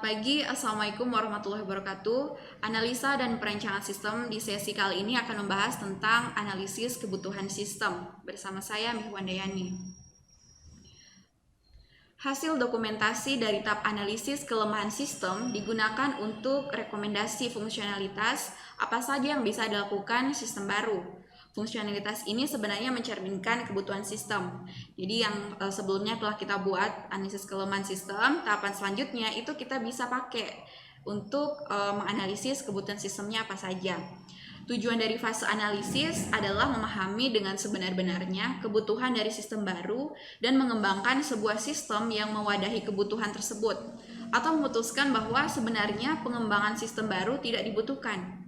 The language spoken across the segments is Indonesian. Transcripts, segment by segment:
pagi, Assalamualaikum warahmatullahi wabarakatuh. Analisa dan perencanaan sistem di sesi kali ini akan membahas tentang analisis kebutuhan sistem. Bersama saya Mihwan Dayani. Hasil dokumentasi dari tahap analisis kelemahan sistem digunakan untuk rekomendasi fungsionalitas apa saja yang bisa dilakukan sistem baru. Fungsionalitas ini sebenarnya mencerminkan kebutuhan sistem. Jadi yang sebelumnya telah kita buat analisis kelemahan sistem, tahapan selanjutnya itu kita bisa pakai untuk menganalisis kebutuhan sistemnya apa saja. Tujuan dari fase analisis adalah memahami dengan sebenar-benarnya kebutuhan dari sistem baru dan mengembangkan sebuah sistem yang mewadahi kebutuhan tersebut, atau memutuskan bahwa sebenarnya pengembangan sistem baru tidak dibutuhkan.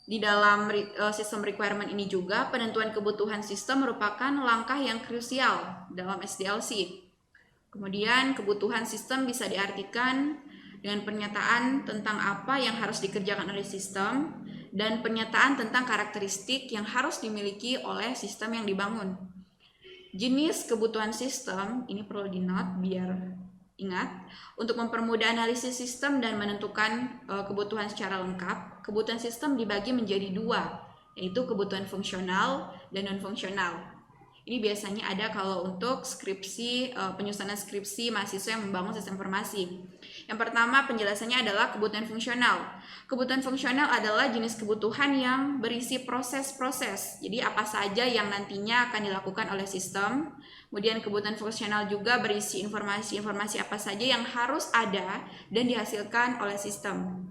Di dalam sistem requirement ini juga, penentuan kebutuhan sistem merupakan langkah yang krusial dalam SDLC. Kemudian, kebutuhan sistem bisa diartikan dengan pernyataan tentang apa yang harus dikerjakan oleh sistem dan pernyataan tentang karakteristik yang harus dimiliki oleh sistem yang dibangun. Jenis kebutuhan sistem, ini perlu di-note biar ingat, untuk mempermudah analisis sistem dan menentukan kebutuhan secara lengkap, kebutuhan sistem dibagi menjadi dua, yaitu kebutuhan fungsional dan non-fungsional. Ini biasanya ada kalau untuk skripsi, penyusunan skripsi mahasiswa yang membangun sistem informasi. Yang pertama, penjelasannya adalah kebutuhan fungsional. Kebutuhan fungsional adalah jenis kebutuhan yang berisi proses-proses. Jadi apa saja yang nantinya akan dilakukan oleh sistem. Kemudian kebutuhan fungsional juga berisi informasi-informasi apa saja yang harus ada dan dihasilkan oleh sistem.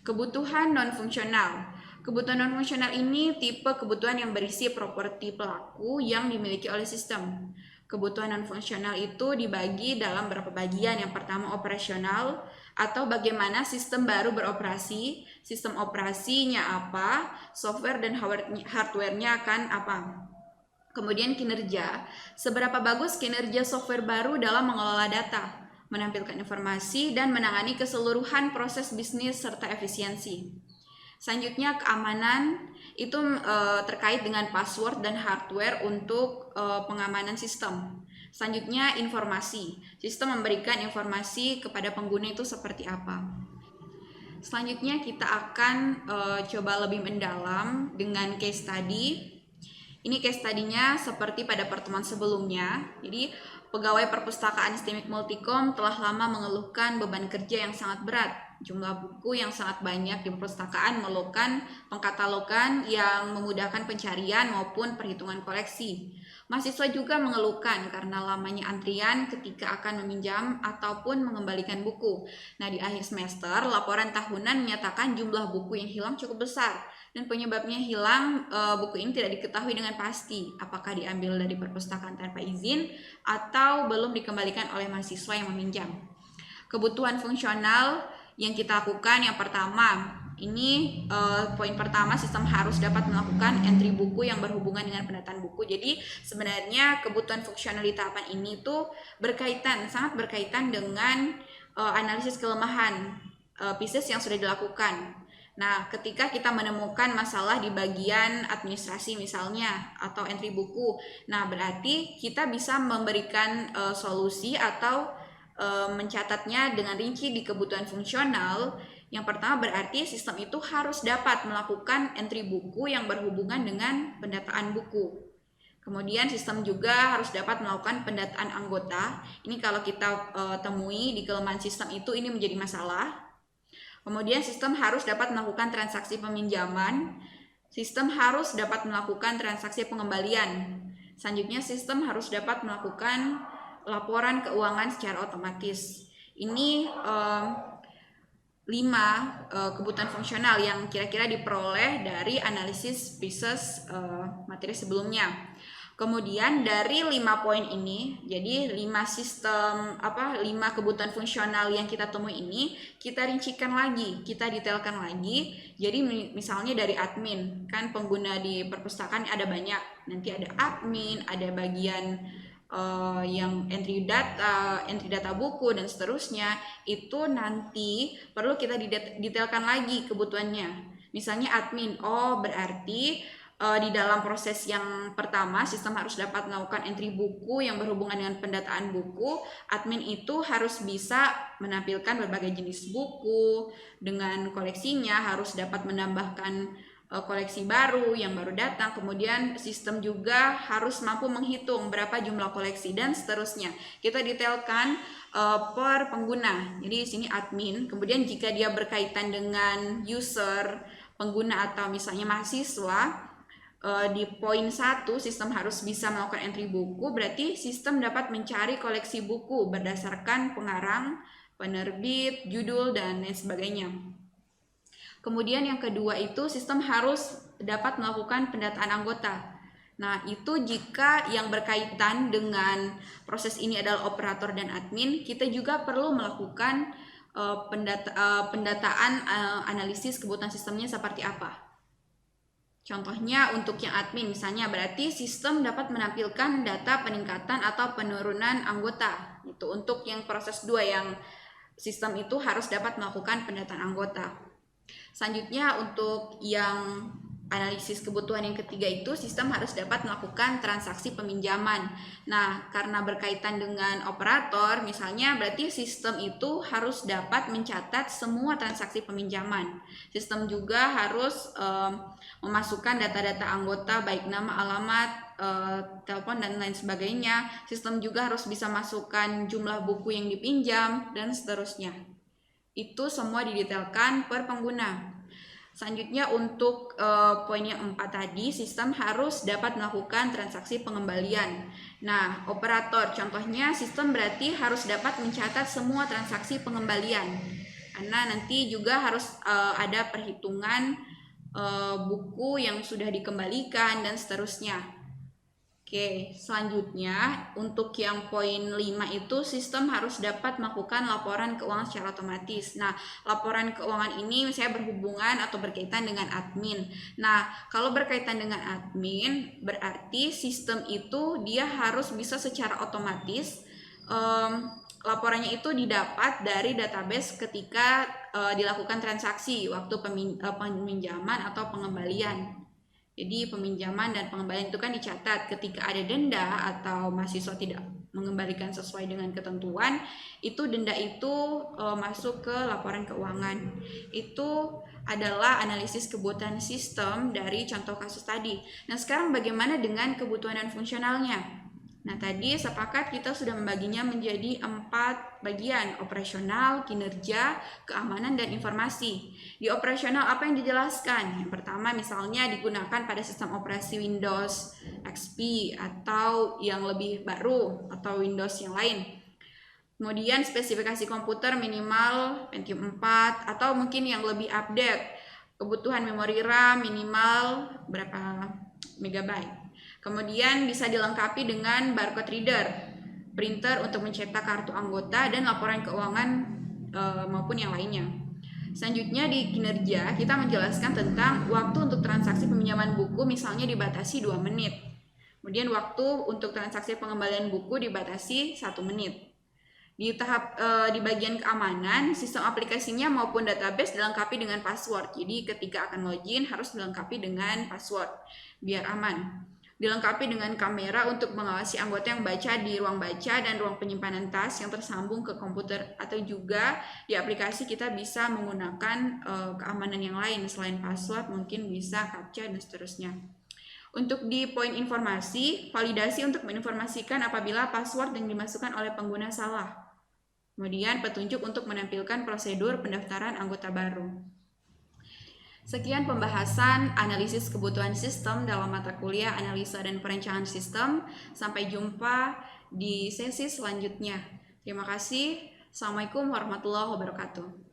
Kebutuhan non-fungsional. Kebutuhan non-fungsional ini tipe kebutuhan yang berisi properti pelaku yang dimiliki oleh sistem. Kebutuhan non-fungsional itu dibagi dalam beberapa bagian. Yang pertama operasional, atau bagaimana sistem baru beroperasi, sistem operasinya apa, software dan hardware-nya akan apa. Kemudian kinerja, seberapa bagus kinerja software baru dalam mengelola data, menampilkan informasi, dan menangani keseluruhan proses bisnis serta efisiensi. Selanjutnya keamanan, itu terkait dengan password dan hardware untuk pengamanan sistem. Selanjutnya informasi, sistem memberikan informasi kepada pengguna itu seperti apa. Selanjutnya kita akan coba lebih mendalam dengan case study. Ini case study-nya seperti pada pertemuan sebelumnya. Jadi pegawai perpustakaan STMIK Multikom telah lama mengeluhkan beban kerja yang sangat berat. Jumlah buku yang sangat banyak di perpustakaan memerlukan pengkatalogan yang memudahkan pencarian maupun perhitungan koleksi. Mahasiswa juga mengeluhkan karena lamanya antrian ketika akan meminjam ataupun mengembalikan buku. Nah, di akhir semester, laporan tahunan menyatakan jumlah buku yang hilang cukup besar. Dan penyebabnya hilang buku ini tidak diketahui dengan pasti. Apakah diambil dari perpustakaan tanpa izin atau belum dikembalikan oleh mahasiswa yang meminjam. Kebutuhan fungsional yang kita lakukan yang pertama, ini poin pertama, sistem harus dapat melakukan entry buku yang berhubungan dengan pendataan buku. Jadi sebenarnya kebutuhan fungsional di tahapan ini tuh sangat berkaitan dengan analisis kelemahan pieces yang sudah dilakukan. Nah, ketika kita menemukan masalah di bagian administrasi misalnya atau entry buku, nah berarti kita bisa memberikan solusi atau mencatatnya dengan rinci di kebutuhan fungsional. Yang pertama berarti sistem itu harus dapat melakukan entry buku yang berhubungan dengan pendataan buku. Kemudian sistem juga harus dapat melakukan pendataan anggota. Ini kalau kita temui di kelemahan sistem itu, ini menjadi masalah. Kemudian sistem harus dapat melakukan transaksi peminjaman. Sistem harus dapat melakukan transaksi pengembalian. Selanjutnya sistem harus dapat melakukan laporan keuangan secara otomatis. Ini 5 kebutuhan fungsional yang kira-kira diperoleh dari analisis pieces materi sebelumnya. Kemudian dari 5 poin ini, jadi 5 kebutuhan fungsional yang kita temui ini, kita rincikan lagi, kita detailkan lagi. Jadi misalnya dari admin, kan pengguna di perpustakaan ada banyak. Nanti ada admin, ada bagian yang entry data buku dan seterusnya. Itu nanti perlu kita detailkan lagi kebutuhannya. Misalnya admin, berarti di dalam proses yang pertama, sistem harus dapat melakukan entry buku yang berhubungan dengan pendataan buku. Admin itu harus bisa menampilkan berbagai jenis buku dengan koleksinya, harus dapat menambahkan koleksi baru yang baru datang. Kemudian sistem juga harus mampu menghitung berapa jumlah koleksi dan seterusnya. Kita detailkan per pengguna. Jadi di sini admin. Kemudian jika dia berkaitan dengan user, pengguna atau misalnya mahasiswa, di poin 1 sistem harus bisa melakukan entry buku, berarti sistem dapat mencari koleksi buku berdasarkan pengarang, penerbit, judul, dan lain sebagainya. Kemudian yang kedua itu sistem harus dapat melakukan pendataan anggota. Nah, itu jika yang berkaitan dengan proses ini adalah operator dan admin, kita juga perlu melakukan pendataan analisis kebutuhan sistemnya seperti apa. Contohnya untuk yang admin misalnya berarti sistem dapat menampilkan data peningkatan atau penurunan anggota. Itu untuk yang proses 2 yang sistem itu harus dapat melakukan pendataan anggota. Selanjutnya untuk yang analisis kebutuhan yang ketiga itu sistem harus dapat melakukan transaksi peminjaman. Nah, karena berkaitan dengan operator misalnya berarti sistem itu harus dapat mencatat semua transaksi peminjaman. Sistem juga harus memasukkan data-data anggota baik nama, alamat, telepon dan lain sebagainya. Sistem juga harus bisa masukkan jumlah buku yang dipinjam dan seterusnya. Itu semua didetailkan per pengguna. Selanjutnya untuk poin yang 4 tadi, sistem harus dapat melakukan transaksi pengembalian. Nah, operator contohnya sistem berarti harus dapat mencatat semua transaksi pengembalian. Karena nanti juga harus ada perhitungan buku yang sudah dikembalikan dan seterusnya. Oke, selanjutnya untuk yang poin 5 itu sistem harus dapat melakukan laporan keuangan secara otomatis. Nah, laporan keuangan ini misalnya berhubungan atau berkaitan dengan admin. Nah, kalau berkaitan dengan admin berarti sistem itu dia harus bisa secara otomatis laporannya itu didapat dari database ketika dilakukan transaksi waktu peminjaman atau pengembalian. Jadi peminjaman dan pengembalian itu kan dicatat ketika ada denda atau mahasiswa tidak mengembalikan sesuai dengan ketentuan, itu denda itu masuk ke laporan keuangan. Itu adalah analisis kebutuhan sistem dari contoh kasus tadi. Nah, sekarang bagaimana dengan kebutuhan dan fungsionalnya? Nah, tadi sepakat kita sudah membaginya menjadi 4 bagian: operasional, kinerja, keamanan, dan informasi. Di operasional apa yang dijelaskan? Yang pertama misalnya digunakan pada sistem operasi Windows XP atau yang lebih baru atau Windows yang lain. Kemudian spesifikasi komputer minimal Pentium 4 atau mungkin yang lebih update, kebutuhan memori RAM minimal berapa megabyte. Kemudian bisa dilengkapi dengan barcode reader, printer untuk mencetak kartu anggota, dan laporan keuangan maupun yang lainnya. Selanjutnya di kinerja kita menjelaskan tentang waktu untuk transaksi peminjaman buku misalnya dibatasi 2 menit. Kemudian waktu untuk transaksi pengembalian buku dibatasi 1 menit. Di bagian keamanan, sistem aplikasinya maupun database dilengkapi dengan password. Jadi ketika akan login harus dilengkapi dengan password biar aman. Dilengkapi dengan kamera untuk mengawasi anggota yang baca di ruang baca dan ruang penyimpanan tas yang tersambung ke komputer, atau juga di aplikasi kita bisa menggunakan keamanan yang lain selain password, mungkin bisa captcha dan seterusnya. Untuk di poin informasi, validasi untuk menginformasikan apabila password yang dimasukkan oleh pengguna salah. Kemudian petunjuk untuk menampilkan prosedur pendaftaran anggota baru. Sekian pembahasan analisis kebutuhan sistem dalam mata kuliah analisa dan perencanaan sistem. Sampai jumpa di sesi selanjutnya. Terima kasih. Assalamualaikum warahmatullahi wabarakatuh.